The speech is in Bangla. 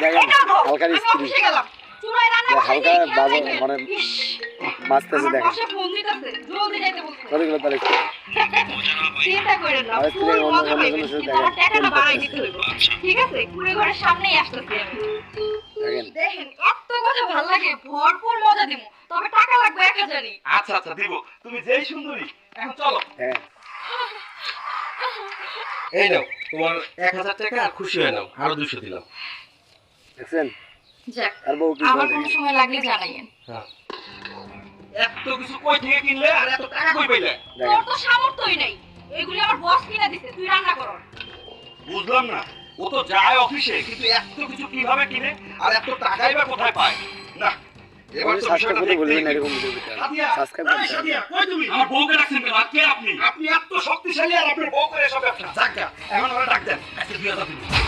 দেখেন হালকা স্ত্রী হালকা বাজে মানে মাছতেছে দেখেন কতগুলো তারিখ ঠিক আছে কুড়ে ঘরের সামনেই আসতেছি দেখেন এত কথা ভালো লাগে ভরপুর মজা দিব তবে টাকা লাগবে 1000ই আচ্ছা আচ্ছা দিব তুমি যেই সুন্দরী এখন চলো হ্যাঁ এই নাও তোমার 1000 টাকা আর খুশি হয়ে নাও আরো 200 দিলাম দেখছেন যাক আর বউ কি আবার কোনো সময় লাগলে জানাইয়েন হ্যাঁ এত কিছু কই থেকে কিনলে আর এত টাকা কই পাইলে তোর তো সামর্থ্যই নাই এগুলি আমার বস কিনে দিছে তুই রান্না কর বুঝলাম না ও তো যায় অফিসে কিন্তু এত কিছু কিভাবে কিনে আর এত টাকাই বা কোথায় পায় না এবার তো সাবস্ক্রাইব বিষয়টা করতে ভুলবেন না দেখতেই এরকম ভিডিও পেতে সাদিয়া সাবস্ক্রাইব এই করতে সাদিয়া কই তুমি আমার বউকে রাখছেন কেন আর কে আপনি আপনি এত শক্তিশালী আর আপনার বউ করে সব ব্যবসা যাক এখন আমরা ডাক দেন আজকে 2000 দিন